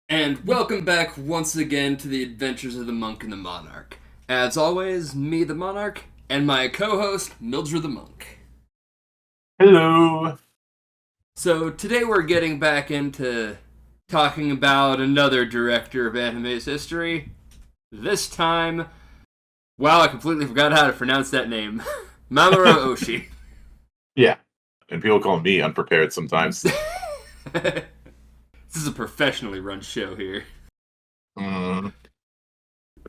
And welcome back once again to the adventures of the monk and the monarch. As always, me the monarch, and my co-host, Mildra the monk. Hello. So today we're getting back into talking about another director of anime's history. This time, wow, I completely forgot how to pronounce that name. Mamoru Oshi. Yeah, and people call me unprepared sometimes. This is a professionally run show here. Mm,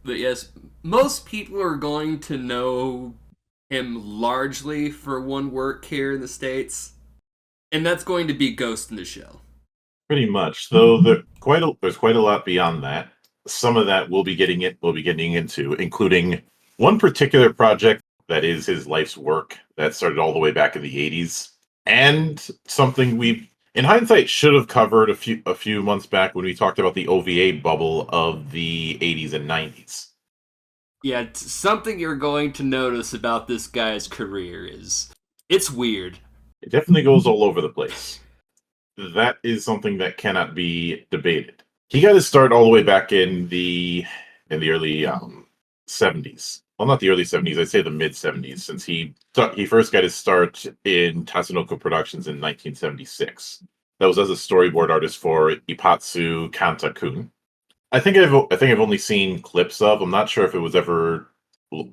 But yes, most people are going to know him largely for one work here in the States, and that's going to be Ghost in the Shell. Pretty much, though. There's quite a lot beyond that. Some of that we'll be getting into, including one particular project that is his life's work that started all the way back in the '80s, and something we, in hindsight, should have covered a few months back when we talked about the OVA bubble of the '80s and '90s. Yeah, something you're going to notice about this guy's career is it's weird. It definitely goes all over the place. That is something that cannot be debated. He got his start all the way back in the early '70s. Well, not the early '70s. I'd say the mid '70s, since he first got his start in Tatsunoko Productions in 1976. That was as a storyboard artist for Ipatsu Kanta-kun. I think I've only seen clips of. I'm not sure if it was ever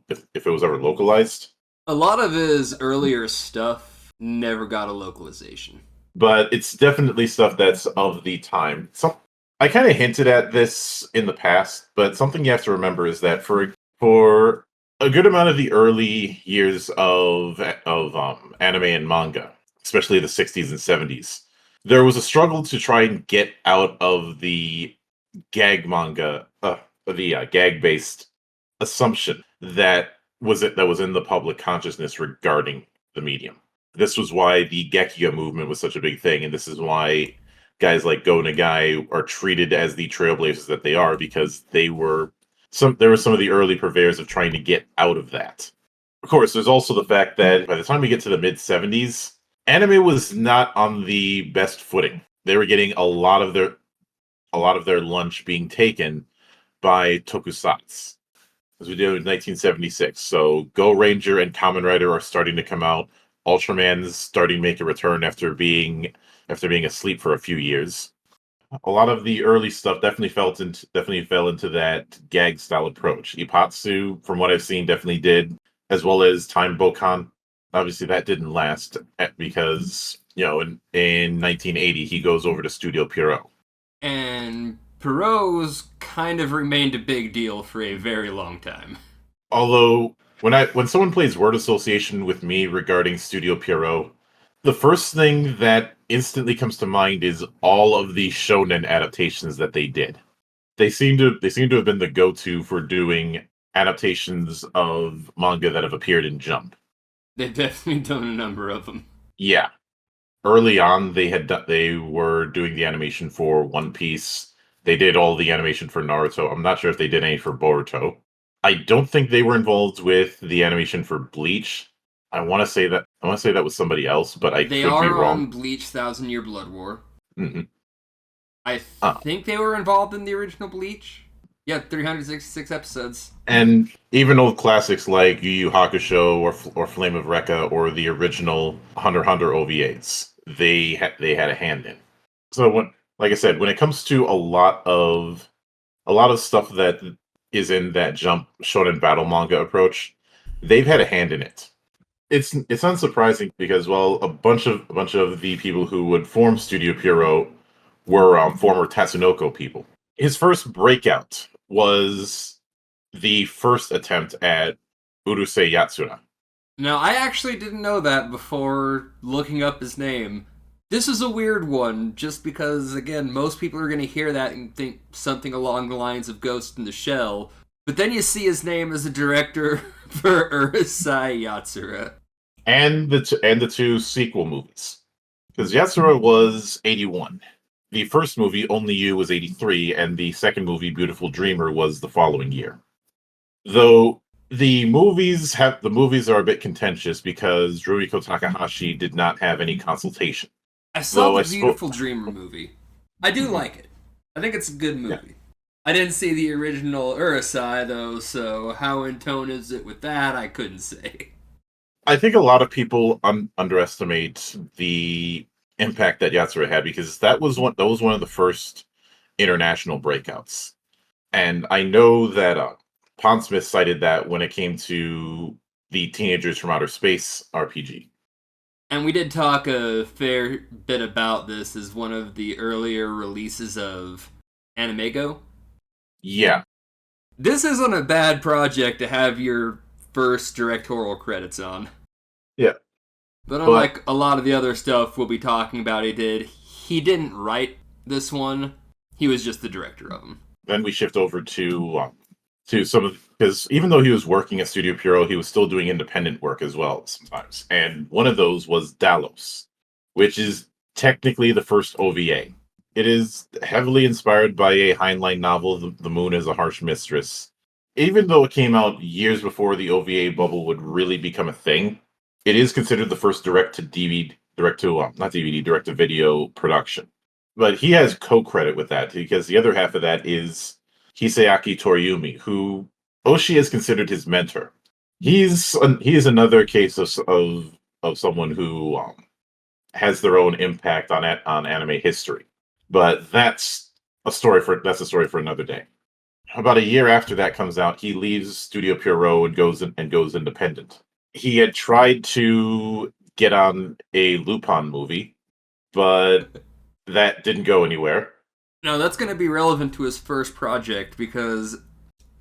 if it was ever localized. A lot of his earlier stuff never got a localization. But it's definitely stuff that's of the time. I kind of hinted at this in the past, but something you have to remember is that for a good amount of the early years of anime and manga, especially the '60s and '70s, there was a struggle to try and get out of the gag manga, the gag based assumption that was in the public consciousness regarding the medium. This was why the Gekiga movement was such a big thing, and this is why guys like Go Nagai are treated as the trailblazers that they are, because they were some of the early purveyors of trying to get out of that. Of course, there's also the fact that by the time we get to the mid '70s, anime was not on the best footing. They were getting a lot of their lunch being taken by tokusatsu, as we did in 1976. So Go Ranger and Kamen Rider are starting to come out. Ultraman's starting to make a return after being asleep for a few years. A lot of the early stuff definitely fell into that gag style approach. Ipatsu, from what I've seen, definitely did, as well as Time Bokan. Obviously, that didn't last because in 1980 he goes over to Studio Pierrot. And Perot's kind of remained a big deal for a very long time. Although when someone plays word association with me regarding Studio Pierrot, the first thing that instantly comes to mind is all of the shonen adaptations that they did. They seem to have been the go-to for doing adaptations of manga that have appeared in Jump. They've definitely done a number of them. Yeah, early on they were doing the animation for One Piece. They did all the animation for Naruto. I'm not sure if they did any for Boruto. I don't think they were involved with the animation for Bleach. I want to say that was somebody else, but I They could be are on wrong. Bleach Thousand Year Blood War. Hmm. I Uh, think they were involved in the original Bleach. Yeah, 366 episodes. and even old classics like Yu Yu Hakusho or Flame of Recca or the original Hunter x Hunter OVAs, they had a hand in. So like I said, when it comes to a lot of stuff that is in that Jump Shonen battle manga approach, they've had a hand in it. It's unsurprising because, well, a bunch of the people who would form Studio Pierrot were former Tatsunoko people. His first breakout was the first attempt at Urusei Yatsura. Now, I actually didn't know that before looking up his name. This is a weird one, just because, again, most people are going to hear that and think something along the lines of Ghost in the Shell. But then you see his name as a director for Urusei Yatsura. And the two sequel movies, because Yatsura was '81. The first movie, Only You, was '83, and the second movie, Beautiful Dreamer, was the following year. Though the movies are a bit contentious because Ruiko Takahashi did not have any consultation. I saw Though the I suppose Beautiful Dreamer movie. I do like it. I think it's a good Yeah. movie. I didn't see the original Urusei, though, so how in tone is it with that, I couldn't say. I think a lot of people underestimate the impact that Yatsura had because that was one of the first international breakouts. And I know that Pondsmith cited that when it came to the Teenagers from Outer Space RPG. And we did talk a fair bit about this as one of the earlier releases of Animego. Yeah, This isn't a bad project to have your first directorial credits on. yeah. But But unlike a lot of the other stuff we'll be talking about he didn't write this one. He was just the director of them. then we shift over to some of because even though he was working at Studio Puro, he was still doing independent work as well sometimes. And one of those was Dalos, which is technically the first OVA. It is heavily inspired by a Heinlein novel, The Moon is a Harsh Mistress. Even though it came out years before the OVA bubble would really become a thing, it is considered the first direct to DVD, direct to not DVD, direct to video production. But he has co-credit with that because the other half of that is Hiseaki Toriumi, who Oshi has considered his mentor. He is another case of someone who has their own impact on anime history. But that's a story for another day. About a year after that comes out, he leaves Studio Pierrot and goes independent. He had tried to get on a Lupin movie, but that didn't go anywhere. Now, that's going to be relevant to his first project because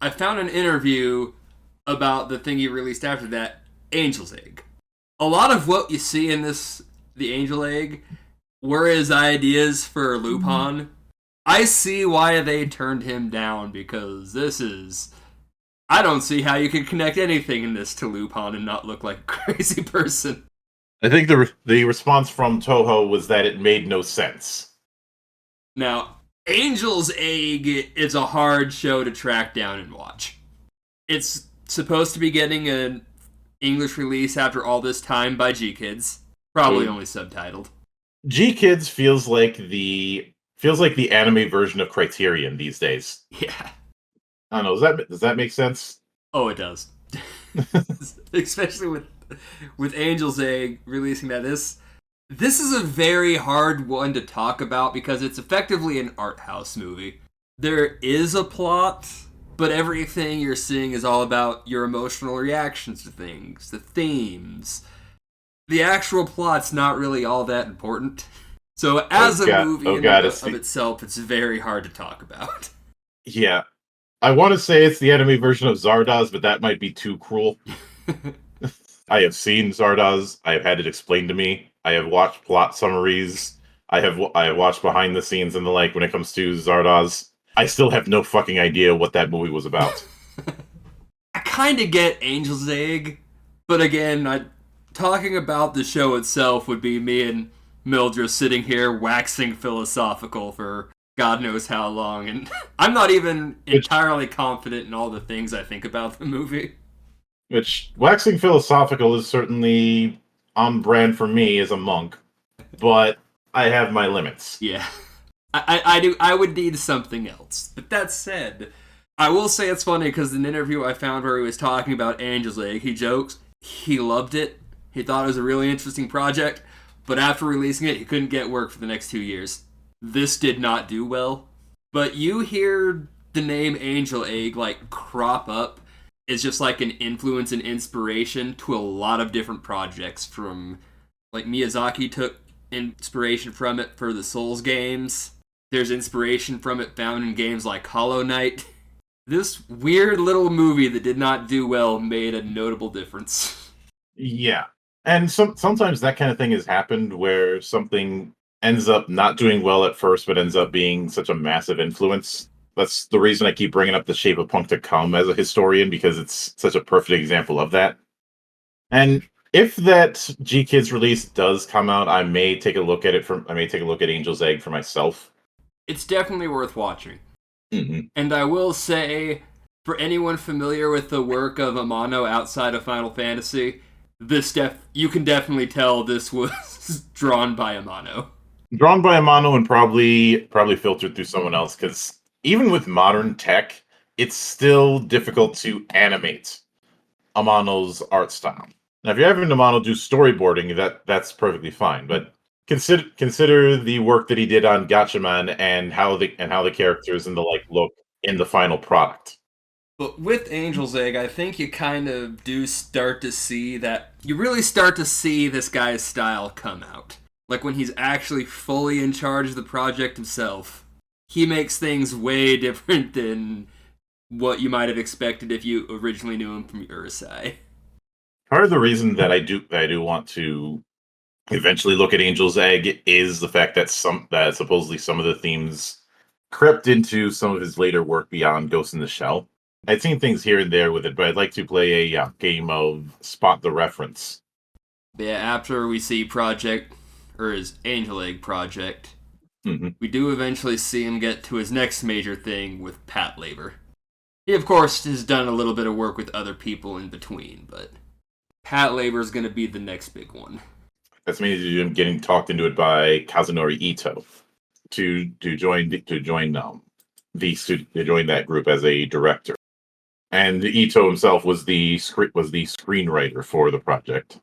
I found an interview about the thing he released after that, Angel's Egg. A lot of what you see in this, the Angel Egg, were his ideas for Lupin. I see why they turned him down because this is. I don't see how you could connect anything in this to Lupin and not look like a crazy person. I think the response from Toho was that it made no sense. Now, Angel's Egg is a hard show to track down and watch. It's supposed to be getting an English release after all this time by G Kids. Probably only subtitled. G Kids feels like the anime version of Criterion these days. Yeah. I don't know. Does that make sense? Oh, it does. Especially with Angel's Egg releasing that. This is a very hard one to talk about because it's effectively an art house movie. There is a plot, but everything you're seeing is all about your emotional reactions to things, the themes. The actual plot's not really all that important. So as a movie of itself, it's very hard to talk about. Yeah. I want to say it's the anime version of Zardoz, but that might be too cruel. I have seen Zardoz. I have had it explained to me. I have watched plot summaries. I have watched behind the scenes and the like when it comes to Zardoz. I still have no fucking idea what that movie was about. I kind of get Angel's Egg, but again, talking about the show itself would be me and Mildra sitting here waxing philosophical for God knows how long, and I'm not even entirely confident in all the things I think about the movie. Which, waxing philosophical is certainly on brand for me as a monk, but I have my limits. Yeah. I would need something else. But that said, I will say it's funny because in an interview I found where he was talking about Angel's Egg, he jokes he loved it. He thought it was a really interesting project, but after releasing it, he couldn't get work for the next 2 years. This did not do well. But you hear the name Angel Egg crop up is just like an influence and inspiration to a lot of different projects from Miyazaki took inspiration from it for the Souls games. There's inspiration from it found in games like Hollow Knight. This weird little movie that did not do well made a notable difference. Yeah. And sometimes that kind of thing has happened where something ends up not doing well at first, but ends up being such a massive influence. That's the reason I keep bringing up The Shape of Punk to Come as a historian, because it's such a perfect example of that. And if that G Kids release does come out, I may take a look at Angel's Egg for myself. It's definitely worth watching. Mm-hmm. And I will say, for anyone familiar with the work of Amano outside of Final Fantasy, you can definitely tell this was drawn by Amano. Drawn by Amano and probably filtered through someone else, because even with modern tech, it's still difficult to animate Amano's art style. Now, if you're having Amano do storyboarding, that's perfectly fine. But consider the work that he did on Gatchaman and how the characters and the like look in the final product. But with Angel's Egg, I think you kind of do start to see that. You really start to see this guy's style come out. Like when he's actually fully in charge of the project himself. He makes things way different than what you might have expected if you originally knew him from Urusei. Part of the reason that I do want to eventually look at Angel's Egg is the fact that supposedly some of the themes crept into some of his later work beyond Ghost in the Shell. I'd seen things here and there with it, but I'd like to play a game of Spot the Reference. But yeah, after we see Project, or his Angel Egg project, Hmm. we do eventually see him get to his next major thing with Pat Labor. He, of course, has done a little bit of work with other people in between, but Pat Labor is going to be the next big one. That's mainly getting talked into it by Kazunori Ito to join that group as a director. And Ito himself was the screenwriter for the project.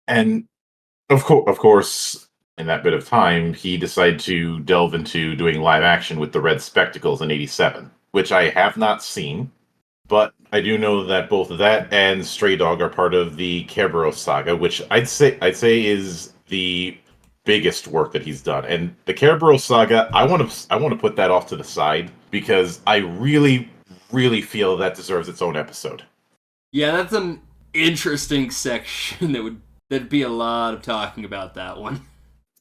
And of course, in that bit of time, he decided to delve into doing live action with the Red Spectacles in '87, which I have not seen, but I do know that both that and Stray Dog are part of the Kerberos saga, which I'd say is the biggest work that he's done. And the Kerberos saga, I want to put that off to the side because I really feel that deserves its own episode. Yeah, that's an interesting section that'd be a lot of talking about that one.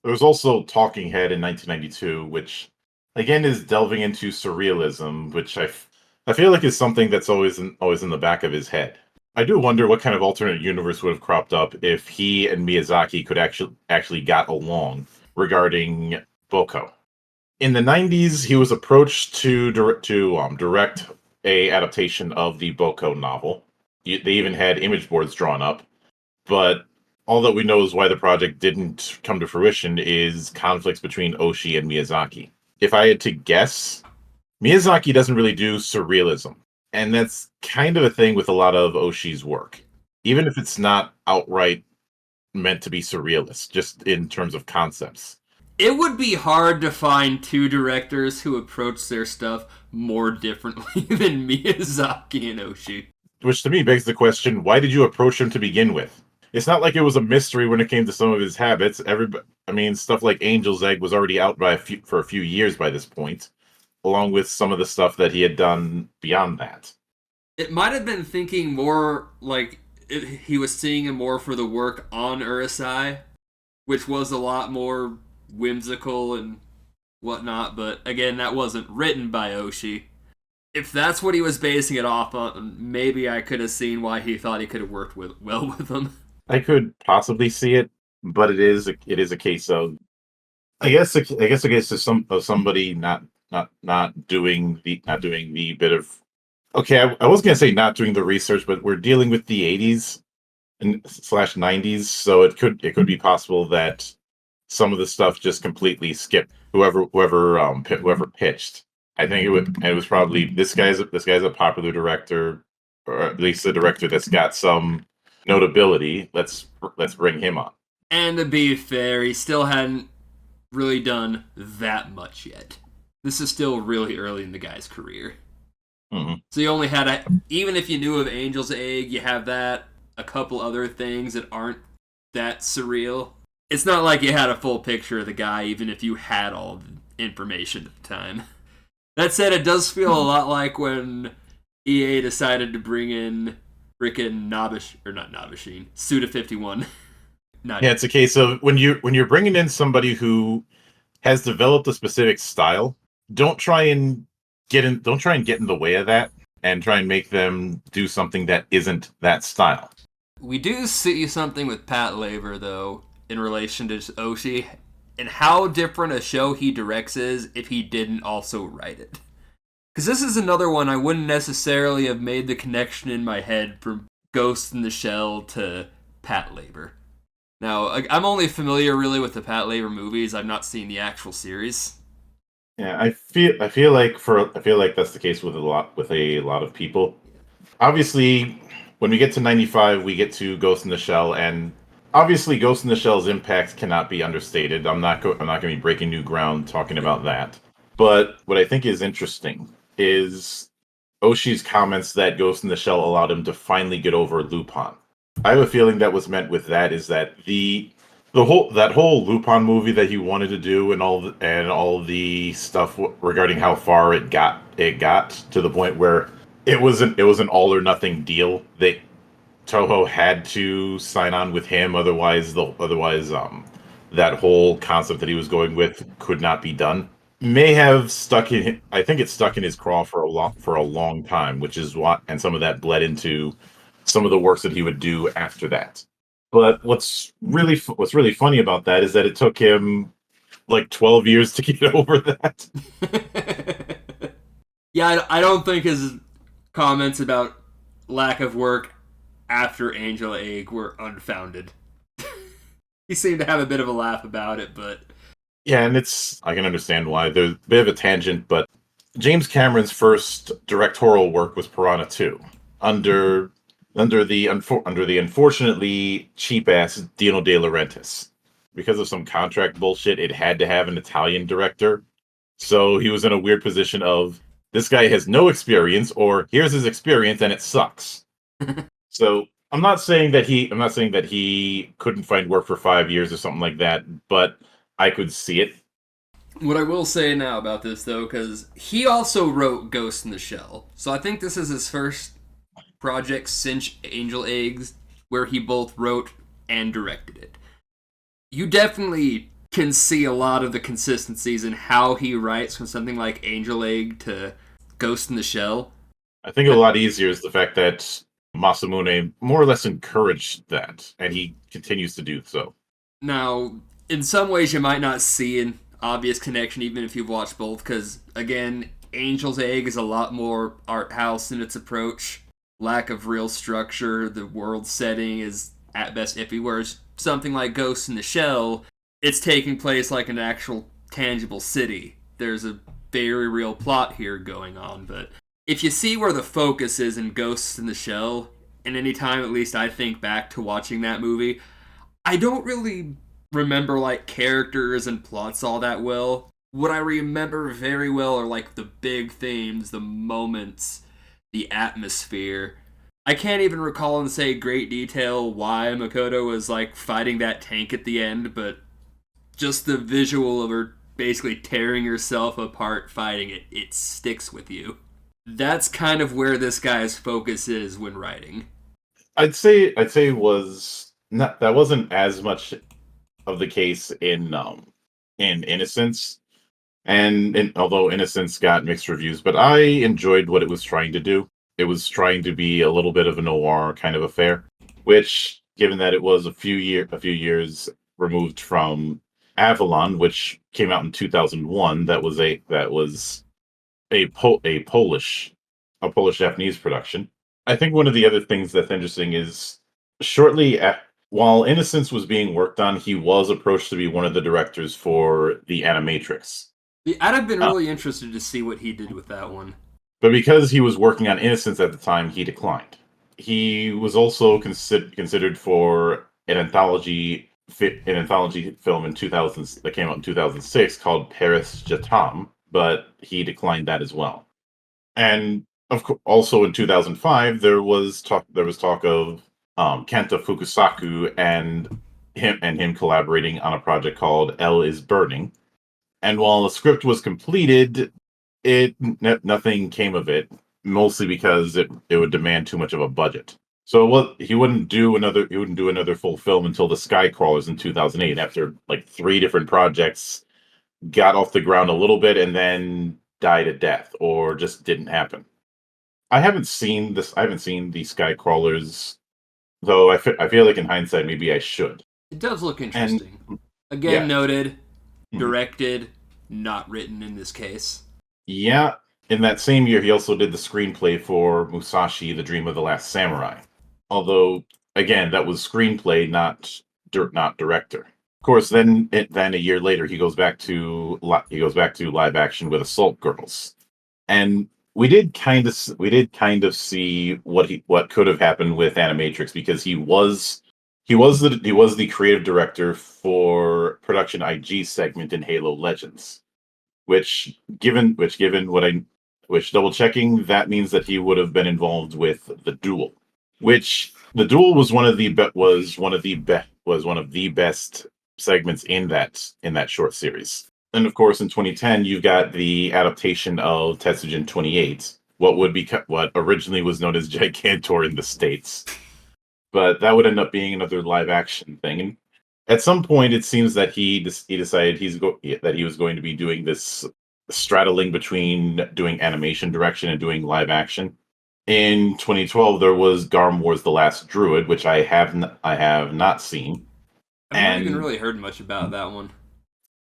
There was also Talking Head in 1992, which again is delving into surrealism, which I feel like is something that's always in the back of his head. I do wonder what kind of alternate universe would have cropped up if he and Miyazaki could actually got along regarding Boko. In the '90s, he was approached to direct a adaptation of the Boko novel. They even had image boards drawn up, but all that we know is why the project didn't come to fruition is conflicts between Oshii and Miyazaki. If I had to guess, Miyazaki doesn't really do surrealism, and that's kind of a thing with a lot of Oshii's work. Even if it's not outright meant to be surrealist, just in terms of concepts. It would be hard to find two directors who approach their stuff more differently than Miyazaki and Oshii. Which to me begs the question, why did you approach him to begin with? It's not like it was a mystery when it came to some of his habits. I mean, stuff like Angel's Egg was already out for a few years by this point, along with some of the stuff that he had done beyond that. It might have been thinking more like he was seeing him more for the work on Urusei, which was a lot more whimsical and whatnot, but again, that wasn't written by Oshii. If that's what he was basing it off on, maybe I could have seen why he thought he could have worked well with him. I could possibly see it, but it is a case of I guess a case of somebody not doing the bit of okay. I was gonna say not doing the research, but we're dealing with the '80s and slash '90s, so it could be possible that some of the stuff just completely skipped whoever pitched. I think it was probably this guy's a popular director, or at least a director that's got some notability. Let's bring him on. And to be fair, he still hadn't really done that much yet. This is still really early in the guy's career. Hmm. So you only even if you knew of Angel's Egg, you have that, a couple other things that aren't that surreal. It's not like you had a full picture of the guy, even if you had all the information at the time. That said, it does feel a lot like when EA decided to bring in freaking not Nabashin, Suda51. Not Yeah, it's a case of when you're bringing in somebody who has developed a specific style, don't try and get in the way of that and try and make them do something that isn't that style. We do see something with Pat Labor, though, in relation to Oshii, and how different a show he directs is if he didn't also write it. Because this is another one I wouldn't necessarily have made the connection in my head from Ghost in the Shell to Pat Labor. Now, I'm only familiar really with the Pat Labor movies. I've not seen the actual series. Yeah, I feel like that's the case with a lot of people. Obviously, when we get to 95, we get to Ghost in the Shell, and obviously Ghost in the Shell's impact cannot be understated. I'm not going to be breaking new ground talking about that. But what I think is interesting is Oshi's comments that Ghost in the Shell allowed him to finally get over Lupin. I have a feeling that was meant with that is that the whole Lupin movie that he wanted to do and all the stuff regarding how far it got to the point where it was an all or nothing deal. Toho had to sign on with him, otherwise that whole concept that he was going with could not be done. May have stuck in. I think it stuck in his craw for a long time, which is what, and some of that bled into some of the works that he would do after that. But what's really funny about that is that it took him like 12 years to get over that. Yeah, I don't think his comments about lack of work after Angel Egg were unfounded. He seemed to have a bit of a laugh about it, but Yeah, and I can understand why. There's a bit of a tangent, but James Cameron's first directorial work was Piranha 2, under under the unfortunately cheap ass Dino De Laurentiis. Because of some contract bullshit, it had to have an Italian director. So he was in a weird position of this guy has no experience, or here's his experience and it sucks. So I'm not saying that he couldn't find work for 5 years or something like that, but I could see it. what I will say now about this, though, because he also wrote Ghost in the Shell. So I think this is his first project since Angel Eggs where he both wrote and directed it. You definitely can see a lot of the consistencies in how he writes from something like Angel Egg to Ghost in the Shell. I think a lot easier is the fact that Masamune more or less encouraged that, and he continues to do so. Now, in some ways, you might not see an obvious connection even if you've watched both, because, again, Angel's Egg is a lot more art house in its approach. Lack of real structure, the world setting is at best iffy, whereas something like Ghost in the Shell, it's taking place like an actual tangible city. There's a very real plot here going on, but if you see where the focus is in Ghosts in the Shell, and any time at least I think back to watching that movie, I don't really remember like characters and plots all that well. What I remember very well are like the big themes, the moments, the atmosphere. I can't even recall in say great detail why Makoto was like fighting that tank at the end, but just the visual of her basically tearing herself apart fighting it, it sticks with you. That's kind of where this guy's focus is when writing. I'd say was not that wasn't as much of the case in Innocence, and although Innocence got mixed reviews, but I enjoyed what it was trying to do. It was trying to be a little bit of a noir kind of affair, which, given that it was a few years removed from Avalon, which came out in 2001, that was a Polish Japanese production. I think one of the other things that's interesting is shortly while Innocence was being worked on, he was approached to be one of the directors for the Animatrix. I'd have been Uh, really interested to see what he did with that one. but because he was working on Innocence at the time, he declined. He was also considered for an anthology film in 2000 that came out in 2006 called Paris Jatam, but he declined that as well. And also in 2005, there was talk of Kenta Fukusaku and him collaborating on a project called L is Burning. And while the script was completed, nothing came of it, mostly because it would demand too much of a budget. So he wouldn't do another full film until The Skycrawlers in 2008, after like three different projects got off the ground a little bit and then died a death or just didn't happen. I haven't seen The Skycrawlers, though I feel like in hindsight maybe I should. It does look And interesting. Again, yeah. noted, Mhm. directed, not written in this case. Yeah, in that same year, he also did the screenplay for Musashi: The Dream of the Last Samurai. Although, again, that was screenplay, not not director. Of course, then a year later he goes back to live action with Assault Girls, and we did kind of see what could have happened with Animatrix, because he was the creative director for production IG segment in Halo Legends, which given what I which double checking, that means that he would have been involved with the Duel, which the Duel was one of the best segments in that short series. And of course, in 2010, you got the adaptation of Tetsujin 28, what originally was known as Gigantor in the States, but that would end up being another live action thing. And at some point, it seems that he decided that he was going to be doing this straddling between doing animation direction and doing live action. In 2012, there was Garm Wars: The Last Druid, which I have not seen, I've not even and really heard much about that one.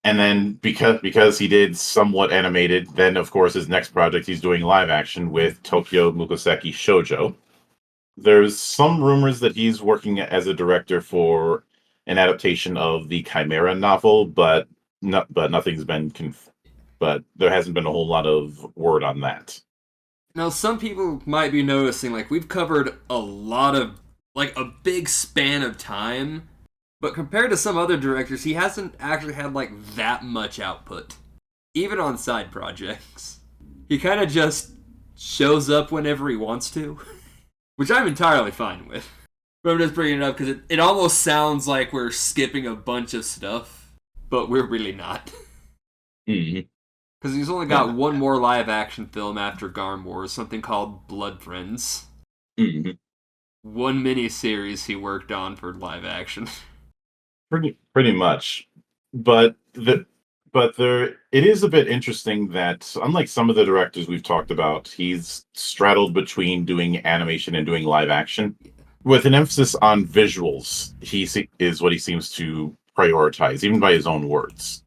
then because he did somewhat animated, then of course his next project he's doing live action with Tokyo Mukoseki Shoujo. There's some rumors that he's working as a director for an adaptation of the Chimera novel, but nothing's been but there hasn't been a whole lot of word on that. Now, some people might be noticing, like, we've covered a lot of, like, a big span of time, but compared to some other directors, he hasn't actually had, like, that much output, even on side projects. He kind of just shows up whenever he wants to, which I'm entirely fine with. But I'm just bringing it up because it almost sounds like we're skipping a bunch of stuff, but we're really not. Mhm. Because he's only got one more live action film after Garm Wars, something called Blood Friends. Mhm. One mini-series he worked on for live action. Pretty much, but there it is a bit interesting that, unlike some of the directors we've talked about, he's straddled between doing animation and doing live action with an emphasis on visuals. Is what he seems to prioritize, even by his own words,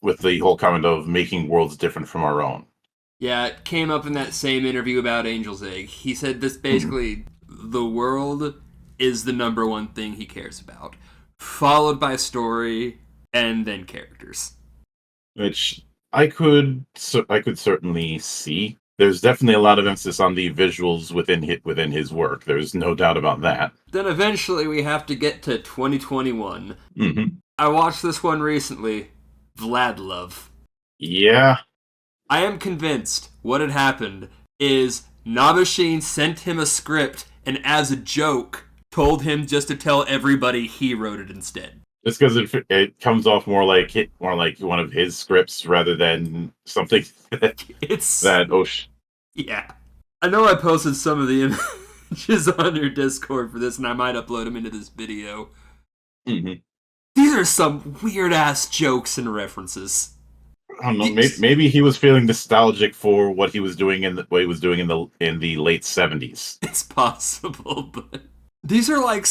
with the whole comment of making worlds different from our own. Yeah, it came up in that same interview about Angel's Egg. He said this Mhm. basically, the world is the number one thing he cares about, followed by story, and then characters. Which I could certainly see. There's definitely a lot of emphasis on the visuals within his work. There's no doubt about that. Then eventually we have to get to 2021. Hmm. I watched this one recently, Vlad Love. Yeah. I am convinced what had happened is Nabashin sent him a script and, as a joke, told him just to tell everybody he wrote it instead. Just because it comes off more like one of his scripts rather than something It's. that Osh. Yeah. I know I posted some of the images on your Discord for this, and I might upload them into this video. Mhm. These are some weird ass jokes and references. I don't know. Maybe he was feeling nostalgic for what he was doing in the late '70s. It's possible, but these are like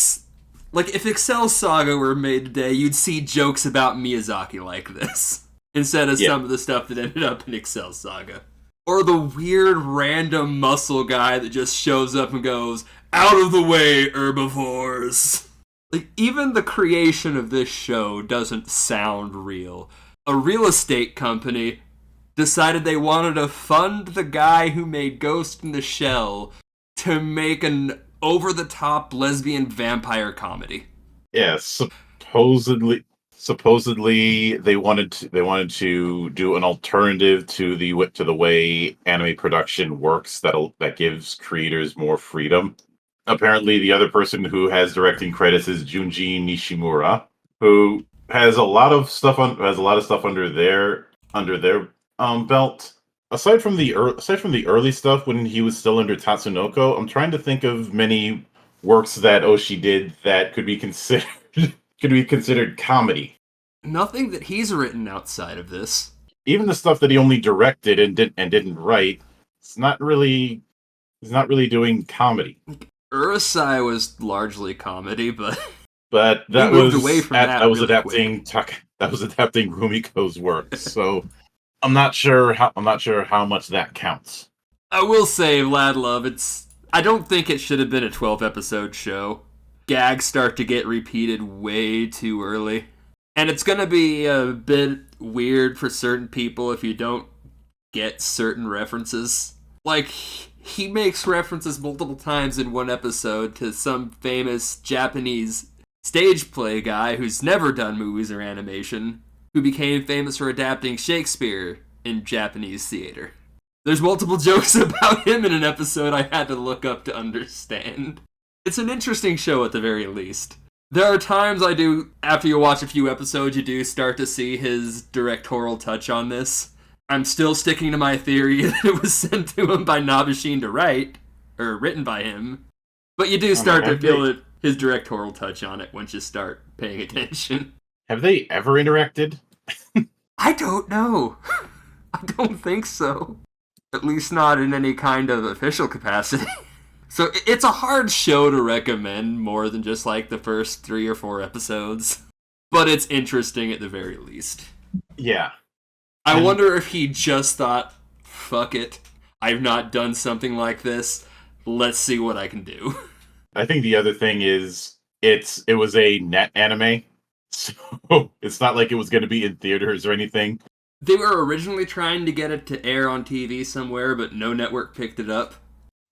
if Excel Saga were made today, you'd see jokes about Miyazaki like this instead of Yeah. some of the stuff that ended up in Excel Saga. Or the weird random muscle guy that just shows up and goes, "Out of the way, herbivores." Like, even the creation of this show doesn't sound real. A real estate company decided they wanted to fund the guy who made Ghost in the Shell to make an over-the-top lesbian vampire comedy. Yeah, supposedly they wanted to do an alternative to the way anime production works, that gives creators more freedom. Apparently, the other person who has directing credits is Junji Nishimura, who has a lot of stuff under their belt. Aside from the early stuff when he was still under Tatsunoko, I'm trying to think of many works that Oshi did that could be considered could be considered comedy. Nothing that he's written outside of this. Even the stuff that he only directed and didn't write, it's not really he's not really doing comedy. Urusai was largely comedy, but But he that moved away was from at that really quick. that was adapting Rumiko's work. So I'm not sure how much that counts. I will say, Vlad Love, I don't think it should have been a 12 episode show. gags start to get repeated way too early. And it's going to be a bit weird for certain people if you don't get certain references. Like, he makes references multiple times in one episode to some famous Japanese stage play guy who's never done movies or animation, who became famous for adapting Shakespeare in Japanese theater. There's multiple jokes about him in an episode I had to look up to understand. It's an interesting show at the very least. There are times I do, after you watch a few episodes, you do start to see his directorial touch on this. I'm still sticking to my theory that it was sent to him by Nabashin to write, or written by him. But you do start to feel his directorial touch on it once you start paying attention. Have they ever interacted? I don't know. I don't think so. At least not in any kind of official capacity. So it's a hard show to recommend more than just like the first 3 or 4 episodes. But it's interesting at the very least. Yeah. I wonder if he just thought, fuck it, I've not done something like this, let's see what I can do. I think the other thing is, it was a net anime, so it's not like it was going to be in theaters or anything. They were originally trying to get it to air on TV somewhere, but no network picked it up.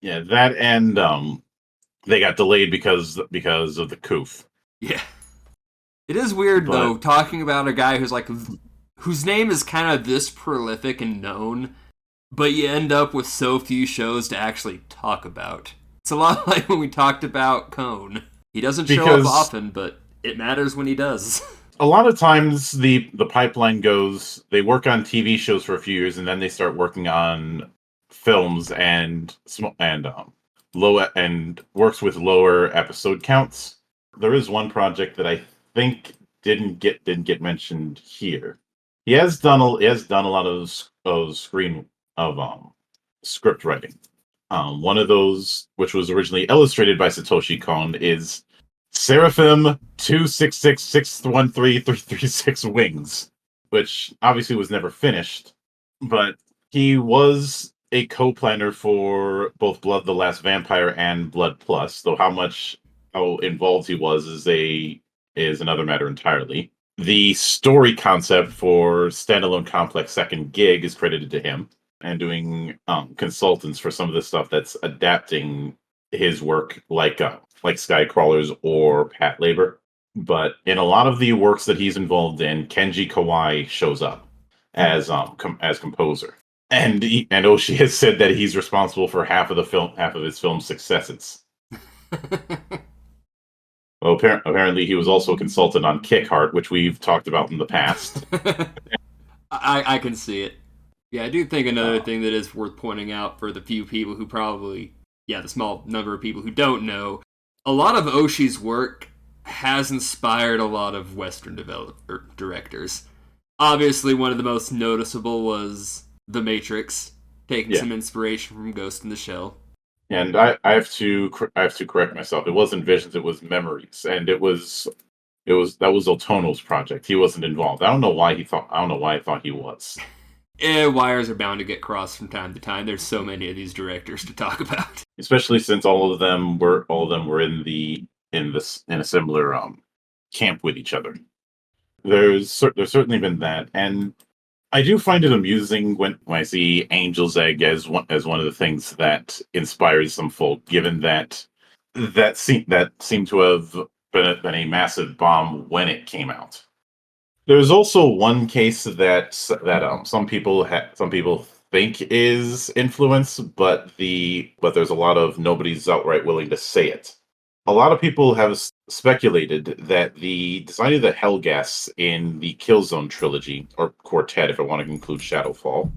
Yeah, that and they got delayed because of the coof. Yeah. It is weird, though, talking about a guy whose name is kind of this prolific and known, but you end up with so few shows to actually talk about. It's a lot like when we talked about Cone. He doesn't show up often, but it matters when he does. A lot of times the pipeline goes, they work on TV shows for a few years and then they start working on films and works with lower episode counts. There is one project that I think didn't get mentioned here. He has done a lot of script writing. One of those, which was originally illustrated by Satoshi Kon, is Seraphim 266613336 Wings, which obviously was never finished, but he was a co-planner for both Blood the Last Vampire and Blood Plus, though how involved he was is another matter entirely. The story concept for Standalone Complex Second Gig is credited to him, and doing consultants for some of the stuff that's adapting his work, like Skycrawlers or Pat Labor. But in a lot of the works that he's involved in, Kenji Kawai shows up as composer, and Oshii has said that he's responsible for half of his film's successes. Well, apparently he was also a consultant on Kick Heart, which we've talked about in the past. I can see it. Yeah, I do think another thing that is worth pointing out for the few people who probably, the small number of people who don't know, a lot of Oshii's work has inspired a lot of Western directors. Obviously, one of the most noticeable was The Matrix, taking some inspiration from Ghost in the Shell. And I have to correct myself. It wasn't Visions; it was Memories, and that was Otono's project. He wasn't involved. I don't know why I thought he was. Wires are bound to get crossed from time to time. There's so many of these directors to talk about, especially since all of them were in a similar camp with each other. There's certainly been that, and I do find it amusing when I see Angel's Egg as one of the things that inspires some folk, given that seemed to have been a massive bomb when it came out. There's also one case that some people think is influence, but there's a lot of nobody's outright willing to say it. A lot of people have speculated that the design of the Hellgas in the Killzone trilogy, or quartet if I want to include Shadowfall,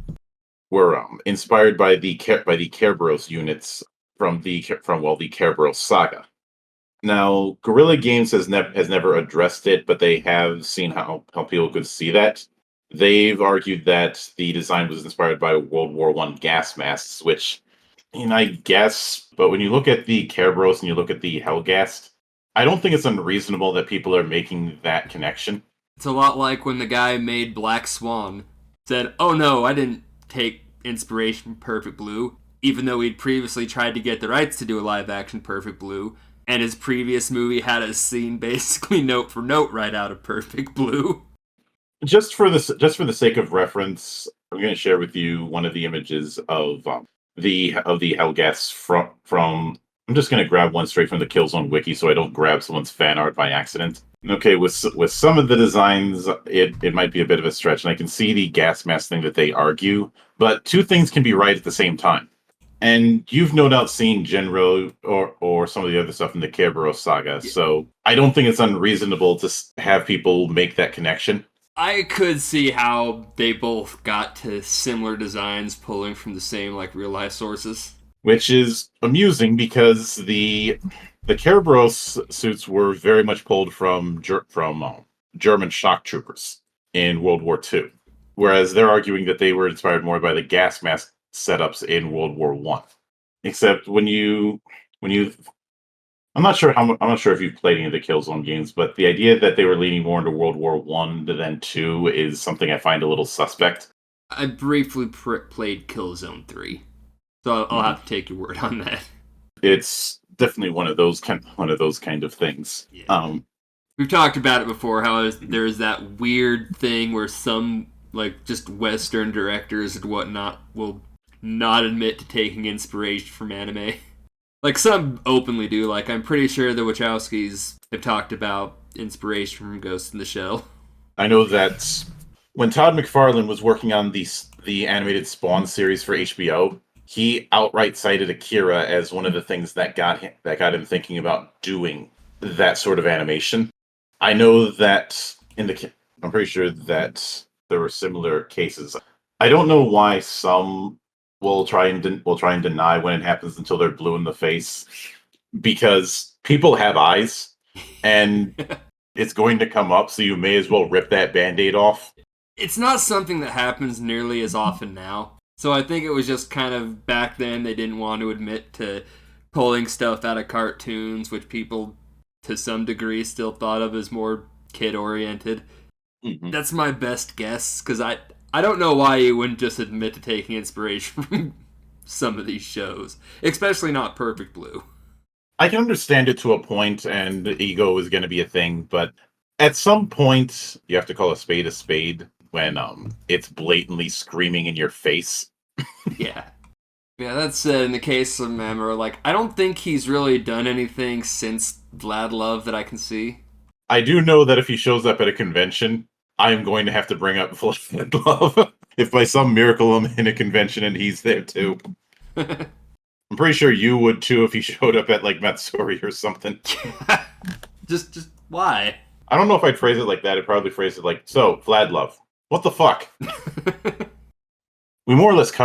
were inspired by the Kerberos units from the Kerberos saga. Now, Guerrilla Games has never addressed it, but they have seen how people could see that. They've argued that the design was inspired by World War I gas masks, which, I guess, but when you look at the Kerberos and you look at the Hellgas, I don't think it's unreasonable that people are making that connection. It's a lot like when the guy made Black Swan said, "Oh no, I didn't take inspiration from Perfect Blue," even though he'd previously tried to get the rights to do a live-action Perfect Blue. And his previous movie had a scene basically note for note right out of Perfect Blue. Just for the sake of reference, I'm going to share with you one of the images of the Hellgas from. I'm just going to grab one straight from the Killzone wiki, so I don't grab someone's fan art by accident. Okay, with some of the designs, it might be a bit of a stretch, and I can see the gas mask thing that they argue, but two things can be right at the same time. And you've no doubt seen Genro or some of the other stuff in the Carreer saga, so I don't think it's unreasonable to have people make that connection. I could see how they both got to similar designs pulling from the same like real life sources. Which is amusing because the Kerberos suits were very much pulled from German shock troopers in World War II, whereas they're arguing that they were inspired more by the gas mask setups in World War One. Except when you I'm not sure if you've played any of the Killzone games, but the idea that they were leaning more into World War One than two is something I find a little suspect. I briefly played Killzone 3, so I'll have to take your word on that. It's definitely one of those kind of things. Yeah. We've talked about it before, how there's that weird thing where some like just Western directors and whatnot will not admit to taking inspiration from anime. Like some openly do. Like I'm pretty sure the Wachowskis have talked about inspiration from Ghost in the Shell. I know that when Todd McFarlane was working on the animated Spawn series for HBO, he outright cited Akira as one of the things that got him thinking about doing that sort of animation. I know that I'm pretty sure that there were similar cases. I don't know why some will try and deny when it happens until they're blue in the face, because people have eyes and it's going to come up, so you may as well rip that Band-Aid off. It's not something that happens nearly as often now. So I think it was just kind of back then they didn't want to admit to pulling stuff out of cartoons, which people to some degree still thought of as more kid-oriented. Mm-hmm. That's my best guess, because I don't know why you wouldn't just admit to taking inspiration from some of these shows, especially not Perfect Blue. I can understand it to a point, and ego is going to be a thing, but at some point, you have to call a spade when it's blatantly screaming in your face. Yeah, that's in the case of Mamoru. Like, I don't think he's really done anything since Vlad Love that I can see. I do know that if he shows up at a convention, I am going to have to bring up Vlad Love. If by some miracle I'm in a convention and he's there too. I'm pretty sure you would too if he showed up at like Matsuri or something. just why? I don't know if I'd phrase it like that. I'd probably phrase it like, so, Vlad Love, what the fuck? We more or less covered